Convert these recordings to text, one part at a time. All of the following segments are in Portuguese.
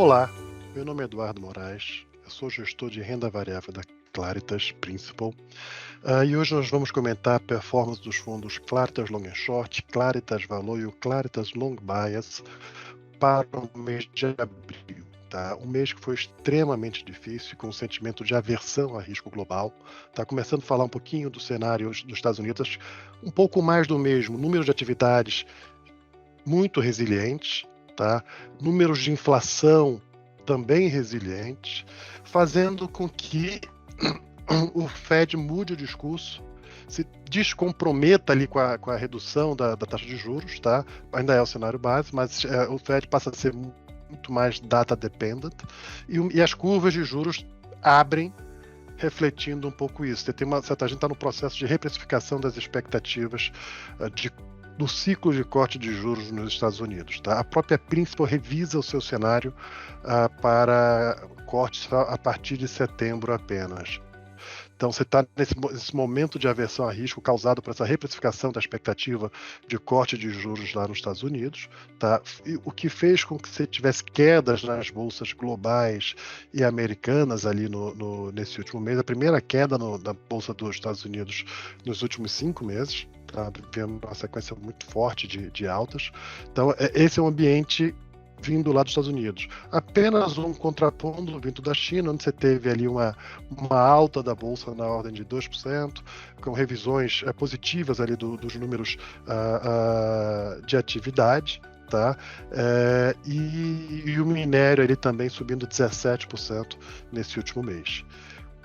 Olá, meu nome é Eduardo Moraes, eu sou gestor de renda variável da Claritas Principal e hoje nós vamos comentar a performance dos fundos Claritas Long and Short, Claritas Valor e o Claritas Long Bias para o mês de abril. Tá? Um mês que foi extremamente difícil, com um sentimento de aversão a risco global. Tá começando a falar um pouquinho do cenário dos Estados Unidos, um pouco mais do mesmo, número de atividades muito resilientes, tá? Números de inflação também resilientes, fazendo com que o Fed mude o discurso, se descomprometa ali com a redução da taxa de juros, tá? Ainda é o cenário base, mas o Fed passa a ser muito mais data dependent e as curvas de juros abrem refletindo um pouco isso. A gente está no processo de reprecificação das expectativas do ciclo de corte de juros nos Estados Unidos. Tá? A própria Principal revisa o seu cenário para cortes a partir de setembro apenas. Então, você está nesse momento de aversão a risco causado por essa reprecificação da expectativa de corte de juros lá nos Estados Unidos, tá? O que fez com que você tivesse quedas nas bolsas globais e americanas ali nesse último mês, a primeira queda na bolsa dos Estados Unidos nos últimos 5 meses, tá? Vendo uma sequência muito forte de altas. Então, esse é um ambiente vindo lá dos Estados Unidos. Apenas um contraponto vindo da China, onde você teve ali uma alta da bolsa na ordem de 2%, com revisões positivas ali dos números de atividade. Tá? E o minério ele também subindo 17% nesse último mês.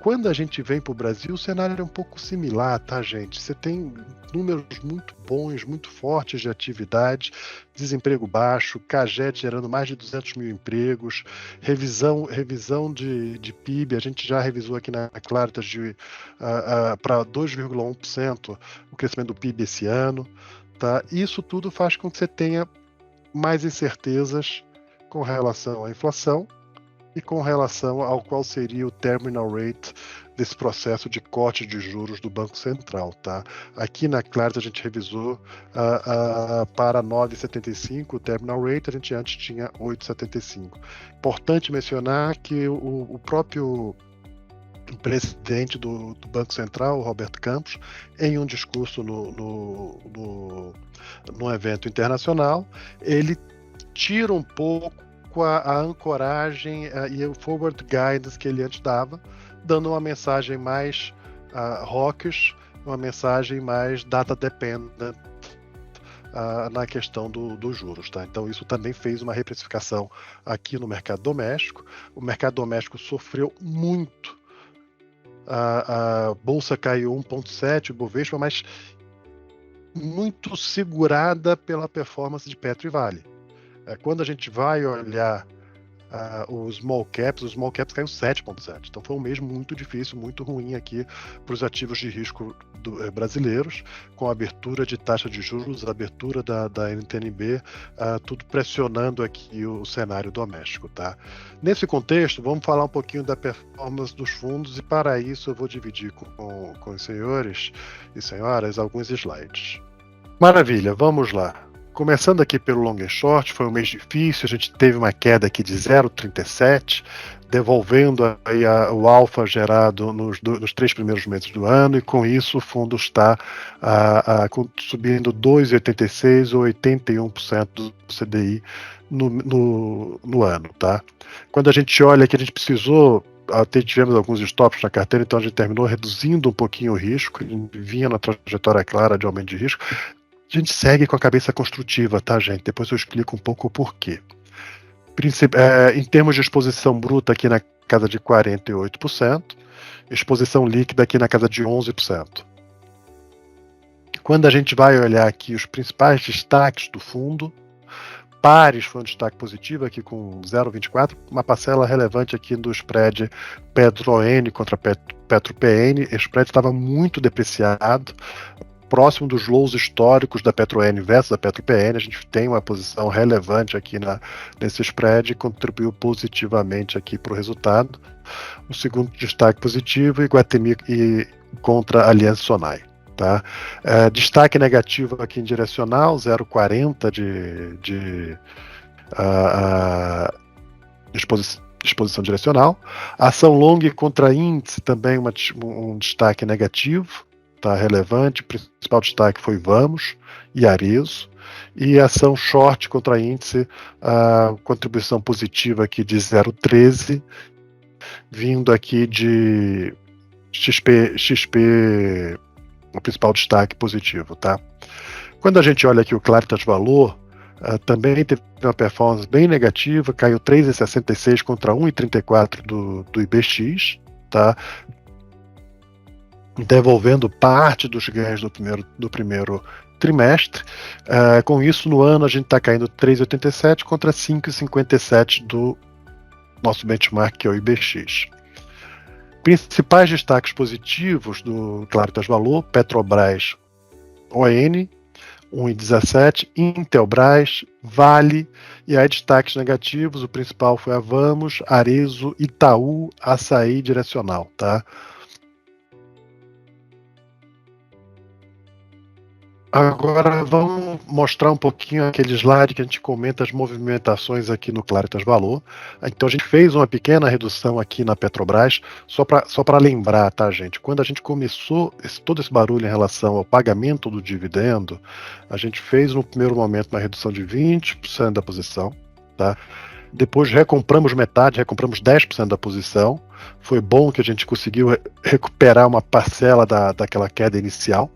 Quando a gente vem para o Brasil, o cenário é um pouco similar, tá, gente? Você tem números muito bons, muito fortes de atividade, desemprego baixo, CAGED gerando mais de 200 mil empregos, revisão de PIB, a gente já revisou aqui na Claritas para 2,1% o crescimento do PIB esse ano. Tá? Isso tudo faz com que você tenha mais incertezas com relação à inflação, e com relação ao qual seria o terminal rate desse processo de corte de juros do Banco Central. Tá? Aqui na Claritas a gente revisou para 9,75 o terminal rate, a gente antes tinha 8,75. Importante mencionar que o próprio presidente do Banco Central, o Roberto Campos, em um discurso no evento internacional, ele tira um pouco a ancoragem e o forward guidance que ele antes dava, dando uma mensagem mais hawkish, uma mensagem mais data dependent na questão dos juros. Tá? Então isso também fez uma reprecificação aqui no mercado doméstico. O mercado doméstico sofreu muito. A bolsa caiu 1,7%, o Bovespa, mas muito segurada pela performance de Petro e Vale. Quando a gente vai olhar os small caps caiu 7,7%. Então foi um mês muito difícil, muito ruim aqui para os ativos de risco brasileiros, com a abertura de taxa de juros, a abertura da NTNB, tudo pressionando aqui o cenário doméstico. Tá? Nesse contexto, vamos falar um pouquinho da performance dos fundos e para isso eu vou dividir com os senhores e senhoras alguns slides. Maravilha, vamos lá. Começando aqui pelo long and short, foi um mês difícil, a gente teve uma queda aqui de 0,37, devolvendo aí o alfa gerado nos 3 primeiros meses do ano, e com isso o fundo está subindo 2,86 ou 81% do CDI no ano. Tá? Quando a gente olha que a gente precisou, tivemos alguns stops na carteira, então a gente terminou reduzindo um pouquinho o risco, vinha na trajetória clara de aumento de risco. A gente segue com a cabeça construtiva, tá, gente? Depois eu explico um pouco o porquê. Em termos de exposição bruta, aqui na casa de 48%, exposição líquida aqui na casa de 11%. Quando a gente vai olhar aqui os principais destaques do fundo, pares foi um destaque positivo aqui com 0,24, uma parcela relevante aqui do spread Petro-N contra Petro-PN. O spread estava muito depreciado, próximo dos lows históricos da Petro-N versus a Petro-PN, a gente tem uma posição relevante aqui nesse spread e contribuiu positivamente aqui para o resultado. O segundo destaque positivo, Iguatemi contra a Aliança Sonai. Tá? Destaque negativo aqui em direcional, 0,40 exposição direcional. A ação long contra índice também um destaque negativo, tá, relevante. O principal destaque foi Vamos e Arezzo. E a ação short contra índice, a contribuição positiva aqui de 0,13, vindo aqui de XP, o principal destaque positivo, tá? Quando a gente olha aqui o Claritas Valor, também teve uma performance bem negativa, caiu 3,66 contra 1,34 do IBX, tá? Devolvendo parte dos ganhos do primeiro trimestre. Com isso, no ano, a gente está caindo 3,87 contra 5,57 do nosso benchmark, que é o IBX. Principais destaques positivos do Claritas Valor: Petrobras, ON, 1,17, Intelbras, Vale, e aí destaques negativos, o principal foi a Vamos, Arezzo, Itaú, Açaí Direcional, tá? Agora vamos mostrar um pouquinho aquele slide que a gente comenta as movimentações aqui no Claritas Valor. Então a gente fez uma pequena redução aqui na Petrobras, só para lembrar, tá, gente? Quando a gente começou todo esse barulho em relação ao pagamento do dividendo, a gente fez no primeiro momento uma redução de 20% da posição, tá? Depois recompramos metade, recompramos 10% da posição. Foi bom que a gente conseguiu recuperar uma parcela daquela queda inicial.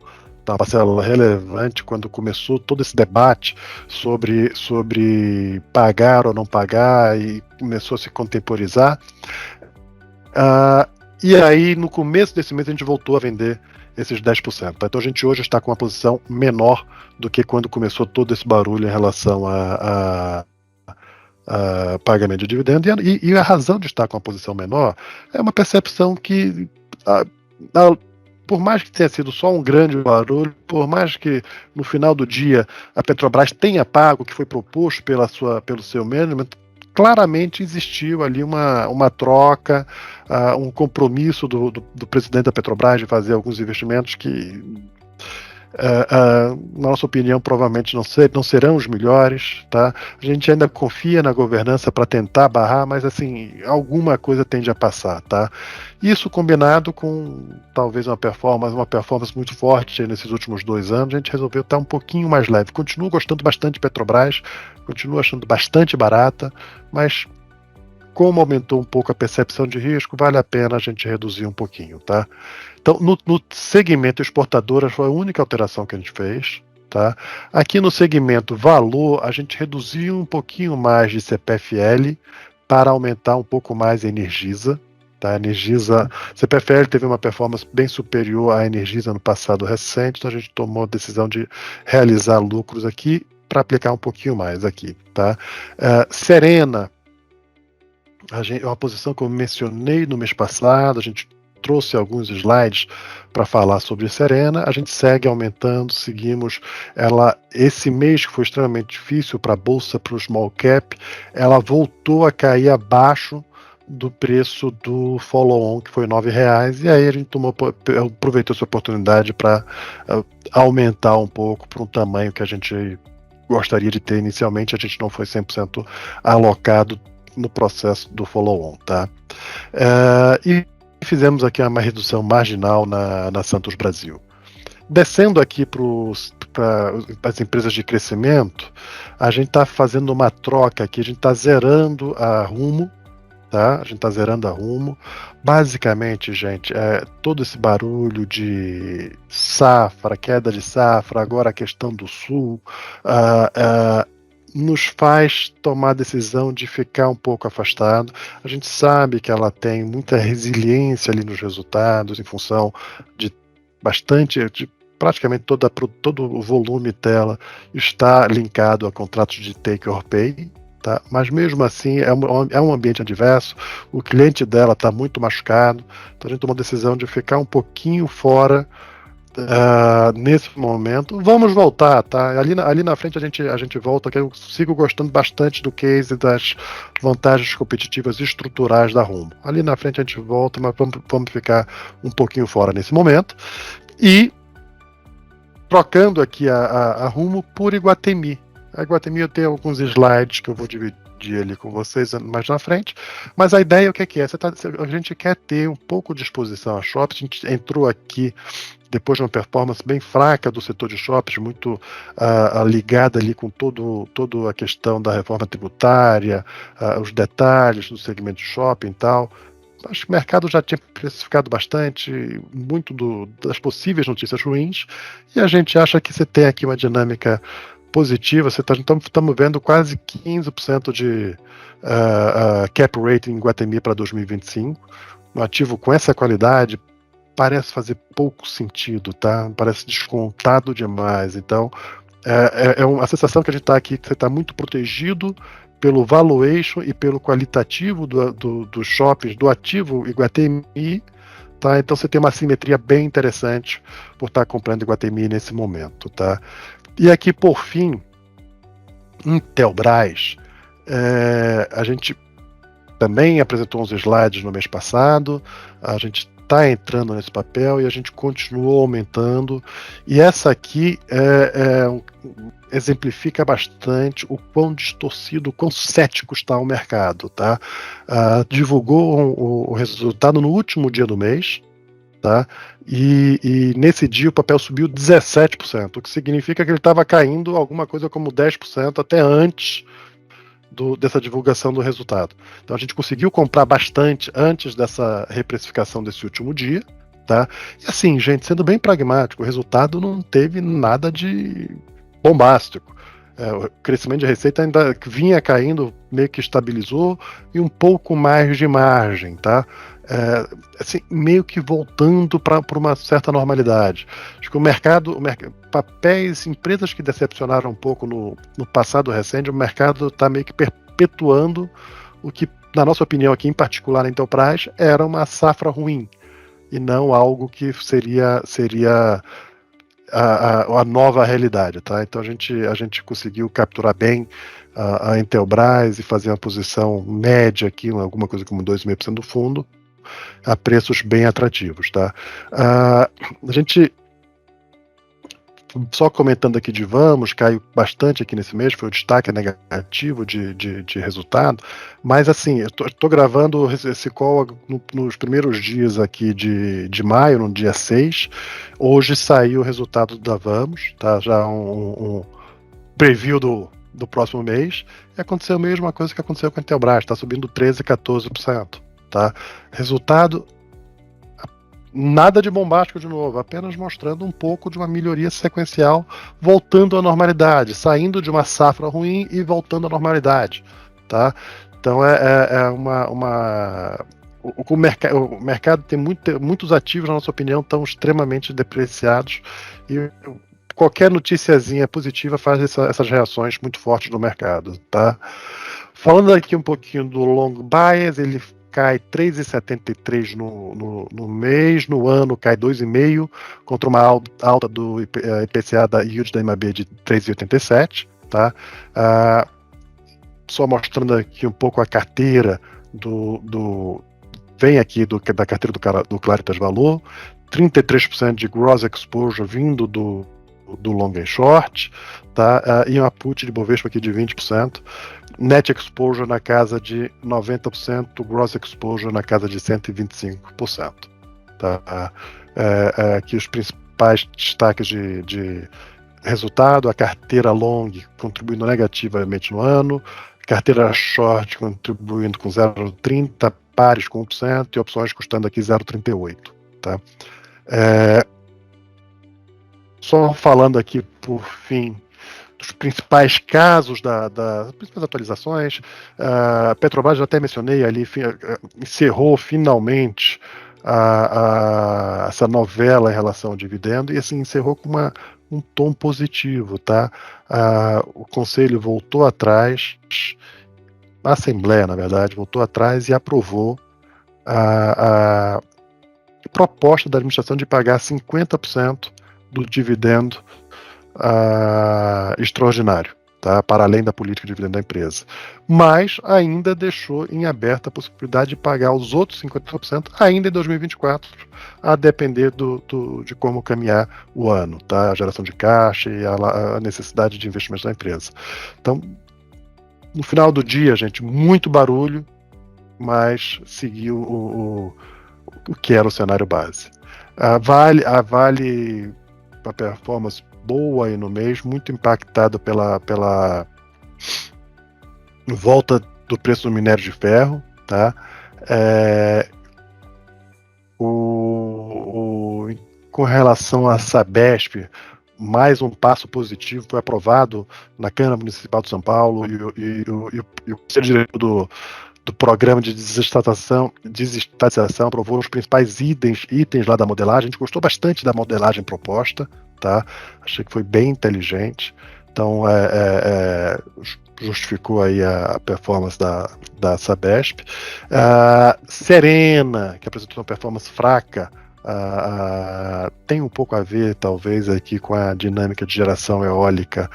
Uma parcela relevante quando começou todo esse debate sobre pagar ou não pagar e começou a se contemporizar. E aí, no começo desse mês, a gente voltou a vender esses 10%. Tá? Então, a gente hoje está com uma posição menor do que quando começou todo esse barulho em relação a pagamento de dividendo. E a razão de estar com uma posição menor é uma percepção que por mais que tenha sido só um grande barulho, por mais que no final do dia a Petrobras tenha pago o que foi proposto pelo seu management, claramente existiu ali uma troca, um compromisso do presidente da Petrobras de fazer alguns investimentos que, na nossa opinião, provavelmente não serão os melhores, tá? A gente ainda confia na governança para tentar barrar, mas assim, alguma coisa tende a passar, tá? Isso combinado com talvez uma performance muito forte nesses últimos 2 anos, a gente resolveu estar um pouquinho mais leve. Continuo gostando bastante de Petrobras, continuo achando bastante barata, mas como aumentou um pouco a percepção de risco, vale a pena a gente reduzir um pouquinho, tá? Então, no segmento exportadoras foi a única alteração que a gente fez, tá? Aqui no segmento valor, a gente reduziu um pouquinho mais de CPFL para aumentar um pouco mais a Energisa, tá? A Energisa, CPFL teve uma performance bem superior à Energisa no passado recente, então a gente tomou a decisão de realizar lucros aqui para aplicar um pouquinho mais aqui, tá? Serena, é uma posição que eu mencionei no mês passado, a gente trouxe alguns slides para falar sobre Serena, a gente segue aumentando, seguimos ela, esse mês que foi extremamente difícil para a bolsa, para o small cap, ela voltou a cair abaixo do preço do follow-on, que foi R$9, e aí a gente aproveitou essa oportunidade para aumentar um pouco para um tamanho que a gente gostaria de ter inicialmente, a gente não foi 100% alocado no processo do follow-on, tá? E fizemos aqui uma redução marginal na Santos Brasil. Descendo aqui para as empresas de crescimento, a gente está fazendo uma troca aqui, a gente está zerando a Rumo, tá? A gente está zerando a Rumo. Basicamente, gente, todo esse barulho de safra, queda de safra, agora a questão do Sul, nos faz tomar a decisão de ficar um pouco afastado. A gente sabe que ela tem muita resiliência ali nos resultados, em função de praticamente todo o volume dela está linkado a contratos de take or pay, tá? Mas mesmo assim é um ambiente adverso, o cliente dela está muito machucado, então a gente tomou a decisão de ficar um pouquinho fora nesse momento. Vamos voltar, tá? Ali na frente a gente volta, que eu sigo gostando bastante do case das vantagens competitivas estruturais da Rumo. Ali na frente a gente volta, mas vamos ficar um pouquinho fora nesse momento. E trocando aqui a Rumo por Iguatemi. A Iguatemi eu tenho alguns slides que eu vou dividir dividir ali com vocês mais na frente, mas a ideia o que é? A gente quer ter um pouco de exposição a shoppings. A gente entrou aqui depois de uma performance bem fraca do setor de shoppings, muito ligada ali com toda a questão da reforma tributária, os detalhes do segmento de shopping e tal. Acho que o mercado já tinha precificado bastante, muito das possíveis notícias ruins, e a gente acha que você tem aqui uma dinâmica positiva. Estamos vendo quase 15% de cap rate em Iguatemi para 2025. Um ativo com essa qualidade parece fazer pouco sentido, tá? Parece descontado demais. Então, a sensação que a gente está aqui, que você está muito protegido pelo valuation e pelo qualitativo dos shoppings, do ativo Iguatemi, tá? Então você tem uma simetria bem interessante por estar comprando Iguatemi nesse momento, tá? E aqui, por fim, Intelbras, a gente também apresentou uns slides no mês passado, a gente está entrando nesse papel e a gente continuou aumentando, e essa aqui exemplifica bastante o quão distorcido, o quão cético está o mercado, tá? Divulgou o resultado no último dia do mês, tá? E nesse dia o papel subiu 17%, o que significa que ele estava caindo alguma coisa como 10% até antes dessa divulgação do resultado. Então a gente conseguiu comprar bastante antes dessa reprecificação desse último dia, tá? E assim, gente, sendo bem pragmático, o resultado não teve nada de bombástico. O crescimento de receita ainda vinha caindo, meio que estabilizou, e um pouco mais de margem, tá? Assim, meio que voltando para uma certa normalidade. Acho que o mercado, papéis, empresas que decepcionaram um pouco no passado recente, o mercado está meio que perpetuando o que, na nossa opinião aqui, em particular na Intelbras, era uma safra ruim, e não algo que seria a nova realidade, tá? Então a gente conseguiu capturar bem a Intelbras e fazer uma posição média aqui, alguma coisa como 2,5% do fundo, a preços bem atrativos, tá? A gente, só comentando aqui de Vamos, caiu bastante aqui nesse mês, foi o destaque negativo de resultado, mas assim, eu tô gravando esse call nos primeiros dias aqui de maio, no dia 6, hoje saiu o resultado da Vamos, tá? Já um preview do próximo mês, e aconteceu a mesma coisa que aconteceu com a Intelbras, está subindo 13%, 14%, tá? Resultado nada de bombástico de novo, apenas mostrando um pouco de uma melhoria sequencial, voltando à normalidade, saindo de uma safra ruim e voltando à normalidade, tá? Então o mercado tem muitos ativos, na nossa opinião, estão extremamente depreciados, e qualquer noticiazinha positiva faz essas reações muito fortes no mercado, tá? Falando aqui um pouquinho do long bias, ele cai 3,73 no mês, no ano cai 2,5, contra uma alta do IPCA da yield da IMAB de 3,87, tá? Só mostrando aqui um pouco a carteira vem aqui da carteira do Claritas Valor, 33% de gross exposure vindo do long and short, tá? E uma put de Bovespa aqui de 20%, net exposure na casa de 90%, gross exposure na casa de 125%. Tá? Aqui os principais destaques de resultado: a carteira long contribuindo negativamente no ano, a carteira short contribuindo com 0,30%, pares com 1% e opções custando aqui 0,38%. Tá? Só falando aqui, por fim, dos principais casos, das principais atualizações, a Petrobras, já até mencionei ali, encerrou finalmente essa novela em relação ao dividendo, e assim, encerrou com um tom positivo, tá? O Conselho voltou atrás, a Assembleia, na verdade, voltou atrás e aprovou a proposta da administração de pagar 50% do dividendo extraordinário, tá? Para além da política de dividendo da empresa. Mas ainda deixou em aberta a possibilidade de pagar os outros 50% ainda em 2024, a depender de como caminhar o ano, tá? A geração de caixa e a necessidade de investimento da empresa. Então, No final do dia, gente, muito barulho, mas seguiu o que era o cenário base. A Vale, a performance boa aí no mês, muito impactado pela volta do preço do minério de ferro, tá? É, com relação à Sabesp, mais um passo positivo foi aprovado na Câmara Municipal de São Paulo e o Conselho Diretor do Programa de Desestatização aprovou os principais itens lá da modelagem. A gente gostou bastante da modelagem proposta, tá? Achei que foi bem inteligente. Então, justificou aí a performance da Sabesp. Serena, que apresentou uma performance fraca, tem um pouco a ver, talvez, aqui com a dinâmica de geração eólica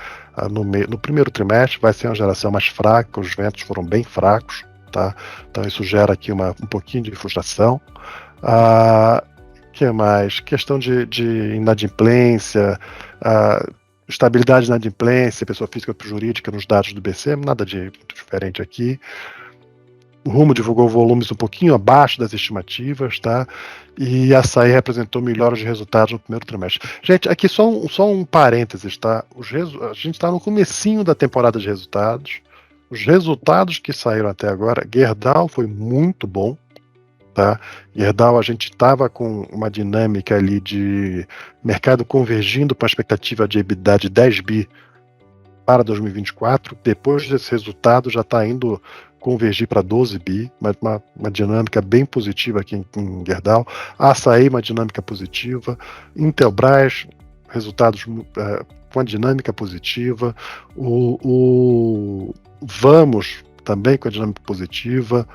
no primeiro trimestre. Vai ser uma geração mais fraca, os ventos foram bem fracos, tá? Então isso gera aqui um pouquinho de frustração. Que mais? Questão de inadimplência, estabilidade de inadimplência, pessoa física ou jurídica nos dados do BC, nada de muito diferente aqui. O Rumo divulgou volumes um pouquinho abaixo das estimativas, tá? E a Açaí representou melhores resultados no primeiro trimestre. Gente, aqui só um parênteses, tá? A gente está no comecinho da temporada de resultados. Os resultados que saíram até agora, Gerdau foi muito bom, tá? Gerdau, a gente estava com uma dinâmica ali de mercado convergindo para a expectativa de EBITDA de 10 bi para 2024. Depois desse resultado já está indo convergir para 12 bi, uma dinâmica bem positiva aqui em Gerdau. A Açaí, uma dinâmica positiva. Intelbras, resultados com a dinâmica positiva. O Vamos, também com a dinâmica positiva.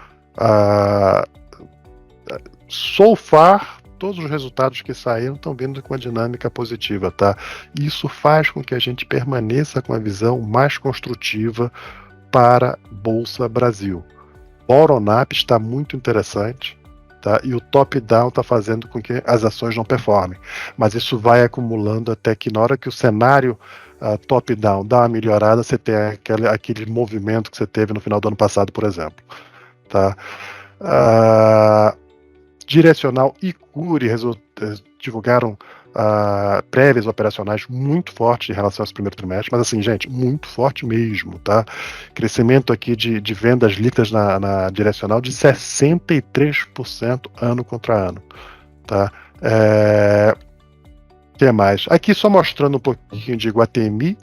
So far, todos os resultados que saíram estão vindo com a dinâmica positiva, tá? Isso faz com que a gente permaneça com a visão mais construtiva para Bolsa Brasil. Boronap está muito interessante, tá? E o top-down está fazendo com que as ações não performem. Mas isso vai acumulando até que na hora que o cenário top-down dá uma melhorada, você tem aquele movimento que você teve no final do ano passado, por exemplo. Tá? Direcional e Cury divulgaram prévias operacionais muito fortes em relação ao primeiro trimestre, mas assim, gente, muito forte mesmo, tá? Crescimento aqui de vendas líquidas na direcional de 63% ano contra ano, tá? O que mais? Aqui só mostrando um pouquinho de Iguatemi,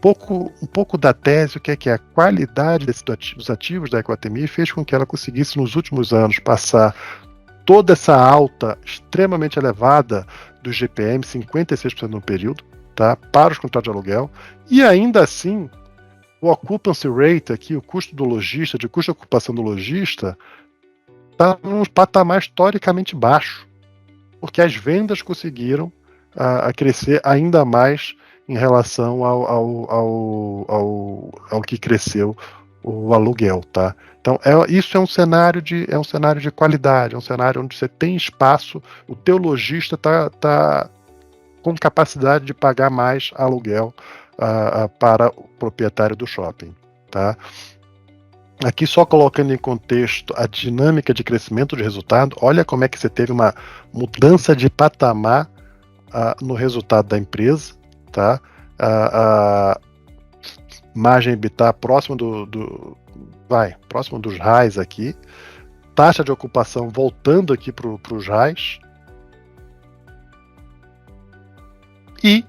um pouco da tese, o que é a qualidade dos ativos da Iguatemi fez com que ela conseguisse nos últimos anos passar toda essa alta extremamente elevada do GPM, 56% no período, tá, para os contratos de aluguel, e ainda assim o occupancy rate aqui, o custo do lojista, de custo de ocupação do lojista, está num patamar historicamente baixo, porque as vendas conseguiram crescer ainda mais em relação ao que cresceu o aluguel, tá? Então isso é um cenário de qualidade, é um cenário onde você tem espaço, o teu lojista tá com capacidade de pagar mais aluguel para o proprietário do shopping, tá? Aqui só colocando em contexto a dinâmica de crescimento de resultado, olha como é que você teve uma mudança de patamar no resultado da empresa, tá? Margem EBITDA próximo próximo dos RAIs aqui, taxa de ocupação voltando aqui para os RAIs, e,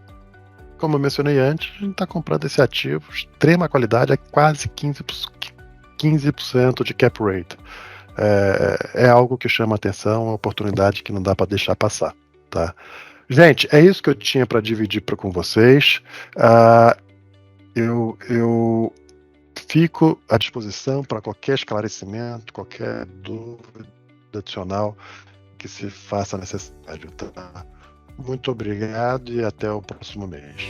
como eu mencionei antes, a gente está comprando esse ativo, extrema qualidade, é quase 15% de cap rate. É algo que chama atenção, uma oportunidade que não dá para deixar passar, tá? Gente, é isso que eu tinha para dividir com vocês. Eu fico à disposição para qualquer esclarecimento, qualquer dúvida adicional que se faça necessário, tá? Muito obrigado e até o próximo mês.